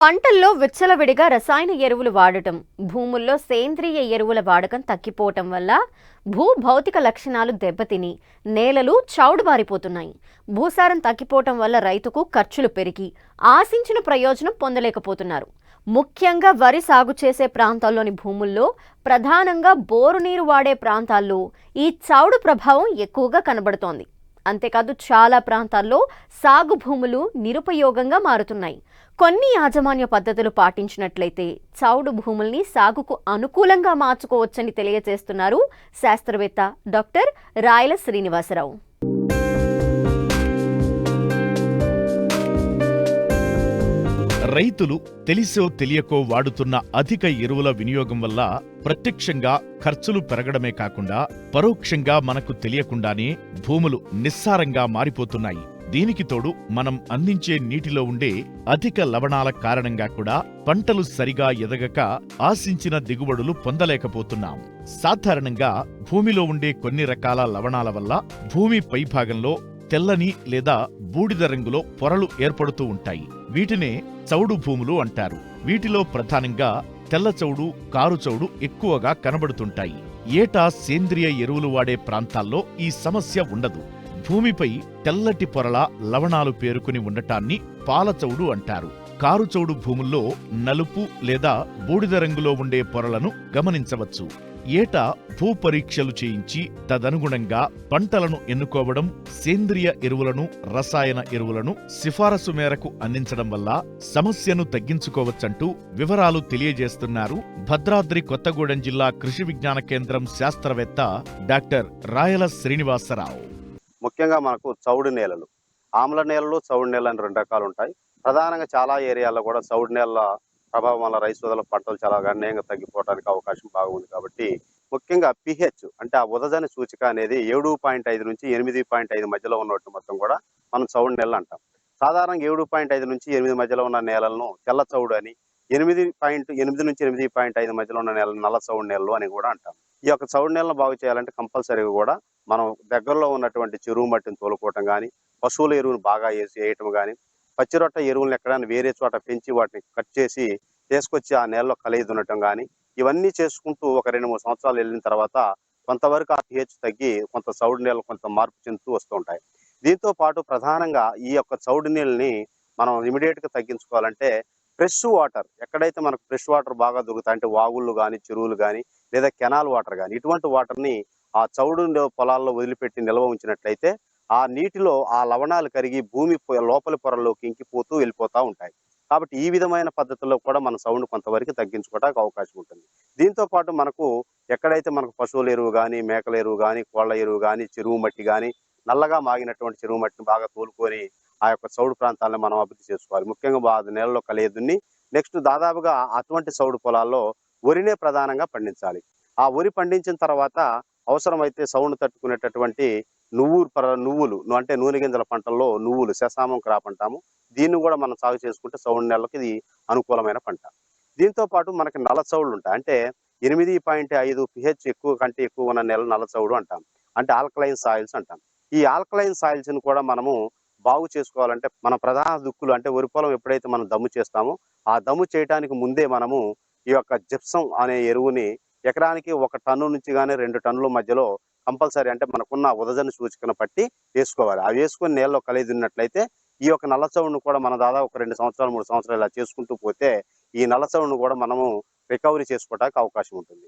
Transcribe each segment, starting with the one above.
పంటల్లో విచ్చలవిడిగా రసాయన ఎరువులు వాడటం, భూముల్లో సేంద్రియ ఎరువుల వాడకం తగ్గిపోవటం వల్ల భౌతిక లక్షణాలు దెబ్బతిని నేలలు చౌడుబారిపోతున్నాయి. భూసారం తగ్గిపోవటం వల్ల రైతుకు ఖర్చులు పెరిగి ఆశించిన ప్రయోజనం పొందలేకపోతున్నారు. ముఖ్యంగా వరి సాగు చేసే ప్రాంతాల్లోని భూముల్లో, ప్రధానంగా బోరు నీరు వాడే ప్రాంతాల్లో ఈ చౌడు ప్రభావం ఎక్కువగా కనబడుతోంది. అంతేకాదు చాలా ప్రాంతాల్లో సాగు భూములు నిరుపయోగంగా మారుతున్నాయి. కొన్ని యాజమాన్య పద్ధతులు పాటించినట్లయితే చౌడు భూముల్ని సాగుకు అనుకూలంగా మార్చుకోవచ్చని తెలియజేస్తున్నారు శాస్త్రవేత్త డాక్టర్ రాయల శ్రీనివాసరావు. రైతులు తెలిసో తెలియకో వాడుతున్న అధిక ఎరువుల వినియోగం వల్ల ప్రత్యక్షంగా ఖర్చులు పెరగడమే కాకుండా పరోక్షంగా మనకు తెలియకుండానే భూములు నిస్సారంగా మారిపోతున్నాయి. దీనికి తోడు మనం అందించే నీటిలో ఉండే అధిక లవణాల కారణంగా కూడా పంటలు సరిగా ఎదగక ఆశించిన దిగుబడులు పొందలేకపోతున్నాం. సాధారణంగా భూమిలో ఉండే కొన్ని రకాల లవణాల వల్ల భూమి పైభాగంలో తెల్లని లేదా బూడిద రంగులో పొరలు ఏర్పడుతూ ఉంటాయి. వీటినే చౌడు భూములు అంటారు. వీటిలో ప్రధానంగా తెల్ల చౌడు, కారు చౌడు ఎక్కువగా కనబడుతుంటాయి. ఏటా సేంద్రియ ఎరువులు వాడే ప్రాంతాల్లో ఈ సమస్య ఉండదు. భూమిపై తెల్లటి పొరల లవణాలు పేరుకుని ఉండటాన్ని పాలచౌడు అంటారు. కారుచౌడు భూముల్లో నలుపు లేదా బూడిద రంగులో ఉండే పొరలను గమనించవచ్చు. ఏటా భూపరీక్షలు చేయించి తదనుగుణంగా పంటలను ఎన్నుకోవడం, సేంద్రియ ఎరువులను, రసాయన ఎరువులను సిఫారసు మేరకు అందించడం వల్ల సమస్యను తగ్గించుకోవచ్చంటూ వివరాలు తెలియజేస్తున్నారు భద్రాద్రి కొత్తగూడెం జిల్లా కృషి విజ్ఞాన కేంద్రం శాస్త్రవేత్త డాక్టర్ రాయల శ్రీనివాసరావు. ముఖ్యంగా మనకు చౌడు నేలలు, ఆమ్ల నేలలు, చౌడు నేలలు అని రెండు రకాలు ఉంటాయి. ప్రధానంగా చాలా ఏరియాల్లో కూడా చౌడు నేలల ప్రభావం వల్ల రైతు సోదరుల పంటలు చాలా గణనీయంగా తగ్గిపోవడానికి అవకాశం బాగుంది. కాబట్టి ముఖ్యంగా పిహెచ్ అంటే ఆ ఉదజని సూచిక అనేది 7.5 నుంచి 8.5 మధ్యలో ఉన్నట్టు మొత్తం కూడా మనం చౌడు నేలలు అంటాం. సాధారణంగా 7.5 నుంచి 8 మధ్యలో ఉన్న నేలలను తెల్ల చౌడు అని, 8.8 నుంచి 8.5 మధ్యలో ఉన్న నేలను నల్ల చౌడు నేలలు అని కూడా అంటాం. ఈ యొక్క చౌడు నేలను బాగు చేయాలంటే కంపల్సరీగా కూడా మనం దగ్గరలో ఉన్నటువంటి చెరువు మట్టిని తోలుకోవటం కానీ, పశువుల ఎరువును బాగా వేయటం కానీ, పచ్చిరొట్ట ఎరువులను ఎక్కడైనా వేరే చోట పెంచి వాటిని కట్ చేసి తీసుకొచ్చి ఆ నేలలో కలిగి దున్నటం కానీ, ఇవన్నీ చేసుకుంటూ ఒక 2-3 సంవత్సరాలు వెళ్ళిన తర్వాత కొంతవరకు ఆ పిహెచ్ తగ్గి కొంత చౌడు నీళ్ళు కొంత మార్పు చెందుతూ వస్తూ ఉంటాయి. దీంతో పాటు ప్రధానంగా ఈ యొక్క చౌడు నీళ్ళని మనం ఇమీడియట్గా తగ్గించుకోవాలంటే ఫ్రెష్ వాటర్, ఎక్కడైతే మనకు ఫ్రెష్ వాటర్ బాగా దొరుకుతాయి అంటే వాగుళ్ళు కానీ, చెరువులు కానీ, లేదా కెనాల్ వాటర్ కానీ, ఇటువంటి వాటర్ని ఆ చౌడు పొలాల్లో వదిలిపెట్టి నిల్వ ఉంచినట్లయితే ఆ నీటిలో ఆ లవణాలు కరిగి భూమి లోపలి పొరల్లోకి ఇంకిపోతూ వెళ్ళిపోతూ ఉంటాయి. కాబట్టి ఈ విధమైన పద్ధతుల్లో కూడా మన సౌండ్ కొంతవరకు తగ్గించుకోవడానికి అవకాశం ఉంటుంది. దీంతో పాటు మనకు ఎక్కడైతే మనకు పశువుల ఎరువు కానీ, మేకల ఎరువు కానీ, కోళ్ల ఎరువు కానీ, చెరువు మట్టి కానీ, నల్లగా మాగినటువంటి చెరువు మట్టిని బాగా తోలుకొని ఆ యొక్క చౌడు ప్రాంతాలను మనం అభివృద్ధి చేసుకోవాలి. ముఖ్యంగా నేలలో కలియదున్ని నెక్స్ట్ దాదాపుగా అటువంటి చౌడు పొలాల్లో వరినే ప్రధానంగా పండించాలి. ఆ వరి పండించిన తర్వాత అవసరమైతే సౌండ్ తట్టుకునేటటువంటి నువ్వులు అంటే నూనె గింజల పంటల్లో నువ్వులు, సెసామం క్రాప్ అంటాము. దీన్ని కూడా మనం సాగు చేసుకుంటే చౌడు నెలలకు ఇది అనుకూలమైన పంట. దీంతో పాటు మనకి నల్ల చౌడులు ఉంటాయి. అంటే 8.5 పిహెచ్ కంటే ఎక్కువ ఉన్న నెల నల్ల చౌడు అంటాం. అంటే ఆల్కలైన్ సాయిల్స్ అంటాం. ఈ ఆల్కలైన్ సాయిల్స్ ని కూడా మనము బాగు చేసుకోవాలంటే మన ప్రధాన దుక్కులు అంటే వరి పొలం ఎప్పుడైతే మనం దమ్ము చేస్తామో ఆ దమ్ము చేయడానికి ముందే మనము ఈ యొక్క జిప్సం అనే ఎరువుని ఎకరానికి 1 టన్ను నుంచి కానీ 2 టన్నుల మధ్యలో కంపల్సరీ అంటే మనకున్న ఉదజని సూచికను బట్టి వేసుకోవాలి. అవి వేసుకొని నేలలో కలిగి దున్నట్లయితే ఈ యొక్క నల్ల చౌడును కూడా మనం దాదాపు ఒక 2 సంవత్సరాలు 3 సంవత్సరాలు ఇలా చేసుకుంటూ పోతే ఈ నల్ల చౌడును కూడా మనము రికవరీ చేసుకోవడానికి అవకాశం ఉంటుంది.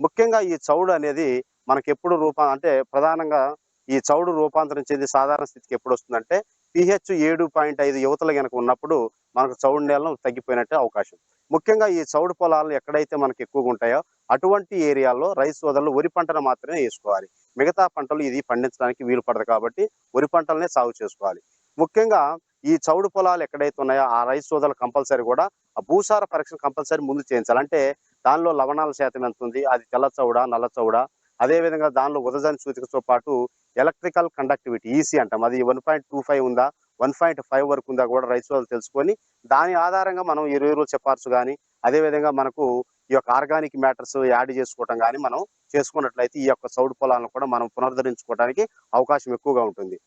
ముఖ్యంగా ఈ చౌడు అనేది మనకి ఎప్పుడు అంటే ప్రధానంగా ఈ చౌడు రూపాంతరం చెంది సాధారణ స్థితికి ఎప్పుడు వస్తుందంటే పిహెచ్ 7.5 యువతలు కనుక ఉన్నప్పుడు మనకు చౌడు నేలను తగ్గిపోయినట్టే అవకాశం. ముఖ్యంగా ఈ చౌడు పొలాలు ఎక్కడైతే మనకు ఎక్కువగా ఉంటాయో అటువంటి ఏరియాల్లో రైతు సోదరులు వరి పంటను మాత్రమే వేసుకోవాలి. మిగతా పంటలు ఇది పండించడానికి వీలు పడదు కాబట్టి వరి పంటలనే సాగు చేసుకోవాలి. ముఖ్యంగా ఈ చౌడు పొలాలు ఎక్కడైతే ఉన్నాయో ఆ రైతు సోదరులు కంపల్సరీ కూడా ఆ భూసార పరీక్ష కంపల్సరీ ముందు చేయించాలి. అంటే దానిలో లవణాల శాతం ఎంత ఉంది, అది తెల్ల చౌడా, నల్ల చౌడా, అదేవిధంగా దానిలో ఉదజని సూచికతో పాటు ఎలక్ట్రికల్ కండక్టివిటీ ఈసీ అంటాం, అది 1.25 ఉందా, 1.5 వరకు ఉందా కూడా రైతు సోదరులు తెలుసుకొని దాని ఆధారంగా మనం ఎరువుల సిఫార్సు కానీ, అదేవిధంగా మనకు ఈ యొక్క ఆర్గానిక్ మ్యాటర్స్ యాడ్ చేసుకోవటం కానీ మనం చేసుకున్నట్లయితే ఈ యొక్క చౌడు పొలాలను కూడా మనం పునరుద్ధరించుకోవడానికి అవకాశం ఎక్కువగా ఉంటుంది.